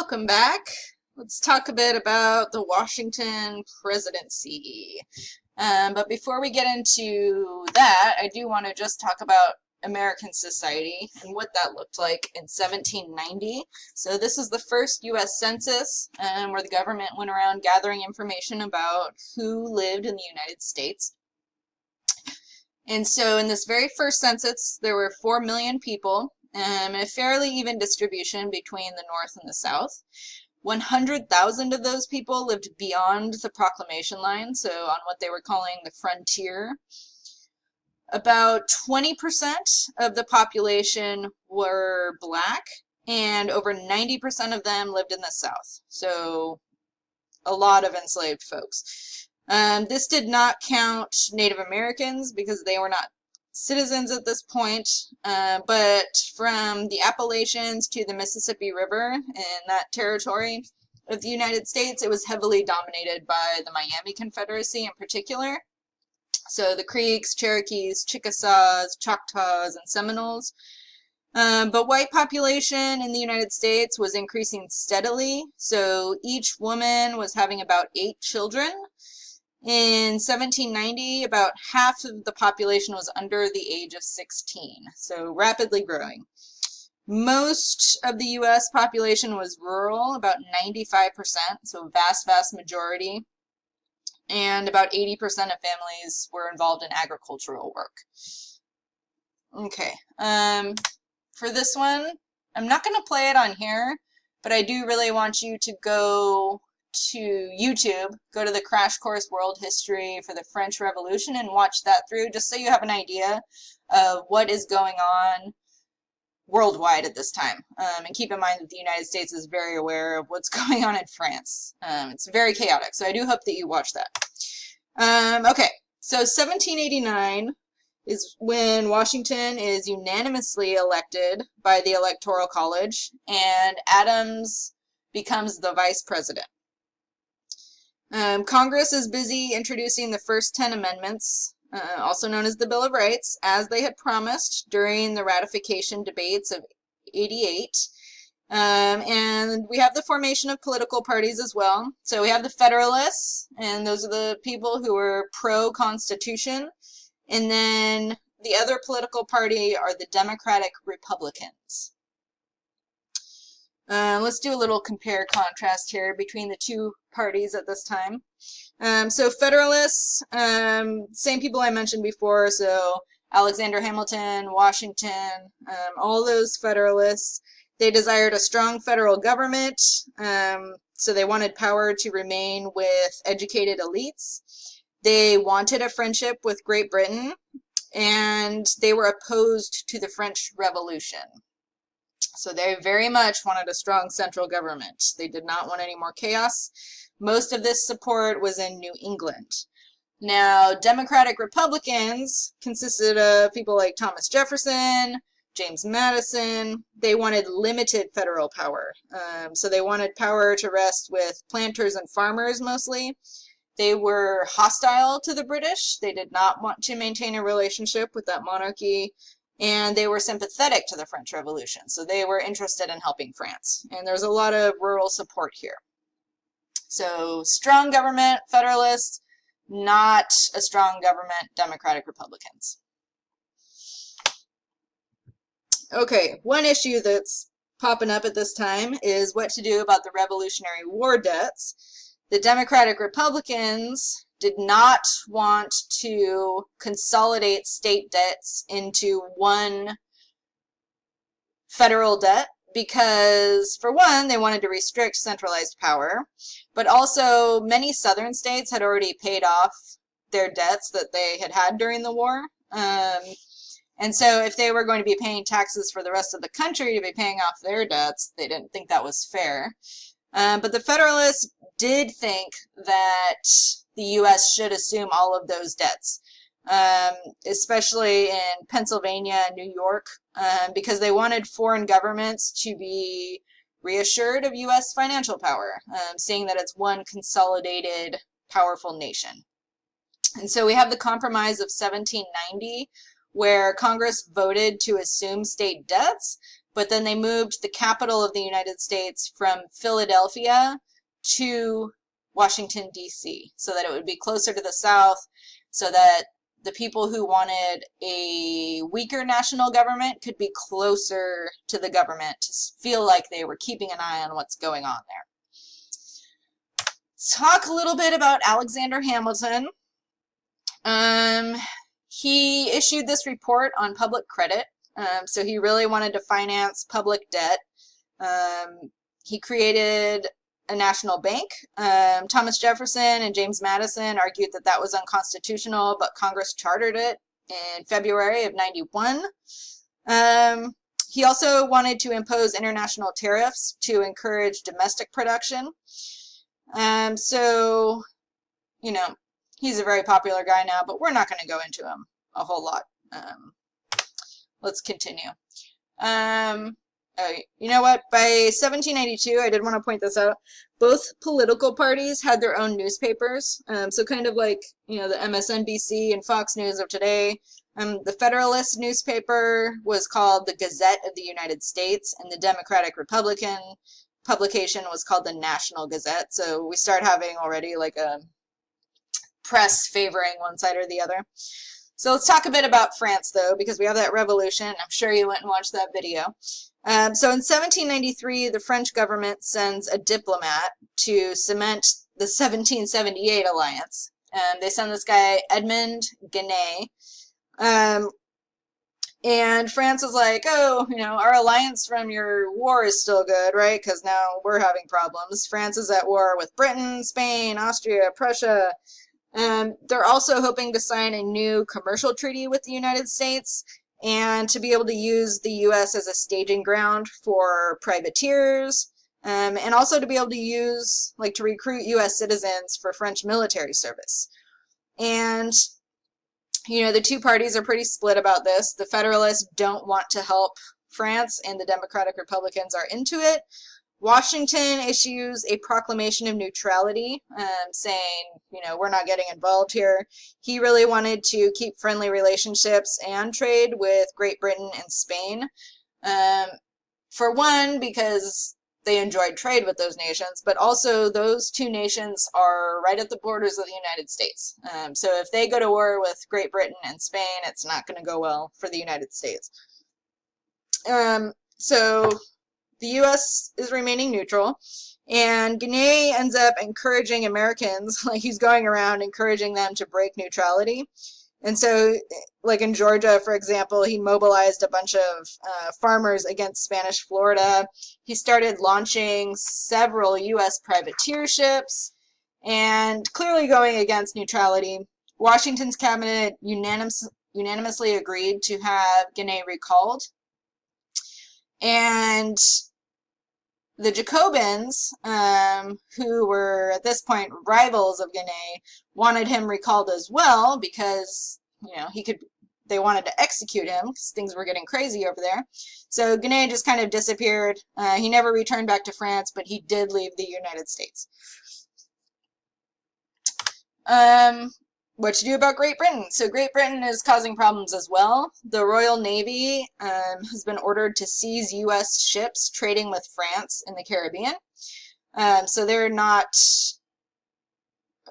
welcome back. Let's talk a bit about the Washington presidency. But before we get into that, I do want to just talk about American society and what that looked like in 1790. So this is the first U.S. census where the government went around gathering information about who lived in the United States. And so in this very first census, there were 4 million people, and a fairly even distribution between the North and the South. 100,000 of those people lived beyond the proclamation line, so on what they were calling the frontier. About 20% of the population were black, and over 90% of them lived in the South, so a lot of enslaved folks. This did not count Native Americans because they were not citizens at this point, but from the Appalachians to the Mississippi River in that territory of the United States, it was heavily dominated by the Miami Confederacy in particular. So the Creeks, Cherokees, Chickasaws, Choctaws, and Seminoles. But white population in the United States was increasing steadily, so each woman was having about 8 children. In 1790, about half of the population was under the age of 16, so rapidly growing. Most of the U.S. population was rural, about 95%, so vast majority, and about 80% of families were involved in agricultural work. Okay, for this one, I'm not going to play it on here, but I do really want you to go to YouTube, go to the Crash Course World History for the French Revolution and watch that through, just so you have an idea of what is going on worldwide at this time. And keep in mind that the United States is very aware of what's going on in France. It's very chaotic, so I do hope that you watch that. Okay, so 1789 is when Washington is unanimously elected by the Electoral College, and Adams becomes the vice president. Congress is busy introducing the first 10 amendments, also known as the Bill of Rights, as they had promised during the ratification debates of '88. And we have the formation of political parties as well. So we have the Federalists, and those are the people who are pro-Constitution. And then the other political party are the Democratic Republicans. Let's do a little compare-contrast here between the two parties at this time. So Federalists, same people I mentioned before, so Alexander Hamilton, Washington, all those Federalists. They desired a strong federal government, so they wanted power to remain with educated elites. They wanted a friendship with Great Britain, and they were opposed to the French Revolution. So they very much wanted a strong central government. They did not want any more chaos. Most of this support was in New England. Now, Democratic Republicans consisted of people like Thomas Jefferson, James Madison. They wanted limited federal power. So they wanted power to rest with planters and farmers mostly. They were hostile to the British. They did not want to maintain a relationship with that monarchy. And they were sympathetic to the French Revolution, so they were interested in helping France. And there's a lot of rural support here. So strong government, Federalists, not a strong government, Democratic Republicans. Okay, one issue that's popping up at this time is what to do about the Revolutionary War debts. The Democratic Republicans did not want to consolidate state debts into one federal debt because, for one, they wanted to restrict centralized power, but also many southern states had already paid off their debts that they had had during the war. And so if they were going to be paying taxes for the rest of the country to be paying off their debts, they didn't think that was fair. But the Federalists did think that the U.S. should assume all of those debts, especially in Pennsylvania and New York, because they wanted foreign governments to be reassured of U.S. financial power, seeing that it's one consolidated, powerful nation. And so we have the Compromise of 1790, where Congress voted to assume state debts, but then they moved the capital of the United States from Philadelphia to Washington, D.C., so that it would be closer to the South, so that the people who wanted a weaker national government could be closer to the government to feel like they were keeping an eye on what's going on there. Let's talk a little bit about Alexander Hamilton. He issued this report on public credit, so he really wanted to finance public debt. He created a national bank. Thomas Jefferson and James Madison argued that that was unconstitutional, but Congress chartered it in February of '91. He also wanted to impose international tariffs to encourage domestic production. So, you know, he's a very popular guy now, but we're not going to go into him a whole lot. Let's continue. You know what? By 1792, I did want to point this out, both political parties had their own newspapers. So kind of like, you know, the MSNBC and Fox News of today. The Federalist newspaper was called the Gazette of the United States, and the Democratic Republican publication was called the National Gazette. So we start having already like a press favoring one side or the other. So let's talk a bit about France, though, because we have that revolution. I'm sure you went and watched that video. So in 1793, the French government sends a diplomat to cement the 1778 alliance. They send this guy, Edmond Genet. And France is like, oh, you know, our alliance from your war is still good, right? Because now we're having problems. France is at war with Britain, Spain, Austria, Prussia. They're also hoping to sign a new commercial treaty with the United States and to be able to use the U.S. as a staging ground for privateers, and also to be able to use, like, to recruit U.S. citizens for French military service. And, you know, the two parties are pretty split about this. The Federalists don't want to help France, and the Democratic Republicans are into it. Washington issues a proclamation of neutrality, saying, you know, we're not getting involved here. He really wanted to keep friendly relationships and trade with Great Britain and Spain. For one, because they enjoyed trade with those nations, but also those two nations are right at the borders of the United States. So if they go to war with Great Britain and Spain, it's not going to go well for the United States. So the U.S. is remaining neutral, and Genet ends up encouraging Americans, like he's going around encouraging them to break neutrality. And so, like in Georgia, for example, he mobilized a bunch of farmers against Spanish Florida. He started launching several U.S. privateer ships, and clearly going against neutrality. Washington's cabinet unanimously agreed to have Genet recalled. And the Jacobins, who were at this point rivals of Genet, wanted him recalled as well because, you know, they wanted to execute him because things were getting crazy over there. So Genet just kind of disappeared. He never returned back to France, but he did leave the United States. What to do about Great Britain? So Great Britain is causing problems as well. The Royal Navy has been ordered to seize U.S. ships trading with France in the Caribbean. So they're not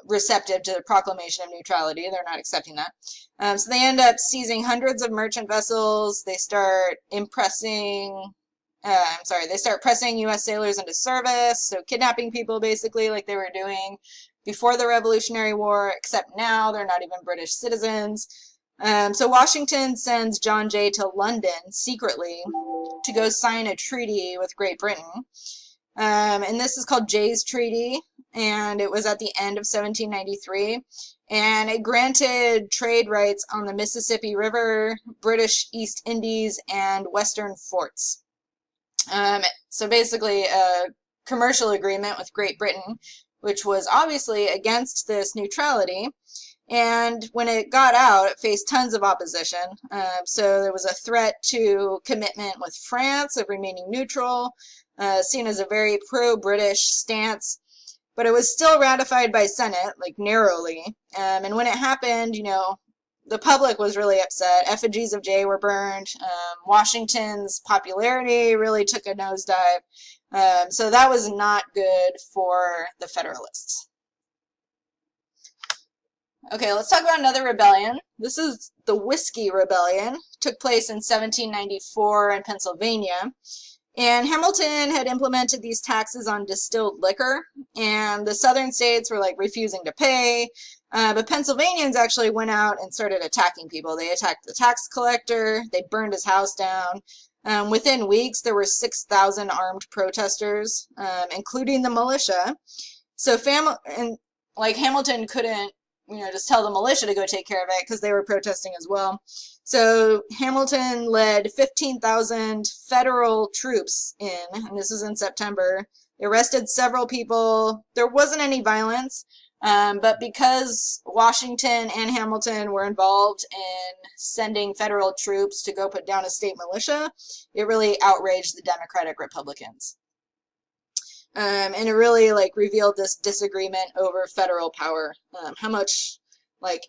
receptive to the proclamation of neutrality. They're not accepting that. So they end up seizing hundreds of merchant vessels. They start pressing U.S. sailors into service, so kidnapping people basically like they were doing before the Revolutionary War, except now they're not even British citizens. So Washington sends John Jay to London secretly to go sign a treaty with Great Britain. And this is called Jay's Treaty, and it was at the end of 1793. And it granted trade rights on the Mississippi River, British East Indies, and Western forts. So basically a commercial agreement with Great Britain, which was obviously against this neutrality. And when it got out, it faced tons of opposition. So there was a threat to commitment with France of remaining neutral, seen as a very pro-British stance. But it was still ratified by Senate, like narrowly. And when it happened, you know, the public was really upset. Effigies of Jay were burned. Washington's popularity really took a nosedive. So that was not good for the Federalists. Okay, let's talk about another rebellion. This is the Whiskey Rebellion. It took place in 1794 in Pennsylvania. And Hamilton had implemented these taxes on distilled liquor, and the southern states were like refusing to pay. But Pennsylvanians actually went out and started attacking people. They attacked the tax collector. They burned his house down. Within weeks, there were 6,000 armed protesters, including the militia. So Hamilton couldn't, just tell the militia to go take care of it because they were protesting as well. So Hamilton led 15,000 federal troops in, and this was in September. They arrested several people. There wasn't any violence, but because Washington and Hamilton were involved in sending federal troops to go put down a state militia, it really outraged the Democratic Republicans. And it really revealed this disagreement over federal power. How much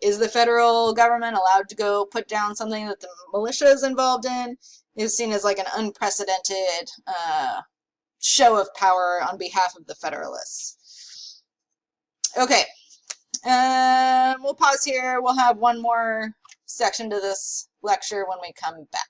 is the federal government allowed to go put down something that the militia is involved in? Is seen as an unprecedented show of power on behalf of the Federalists. Okay, we'll pause here. We'll have one more section to this lecture when we come back.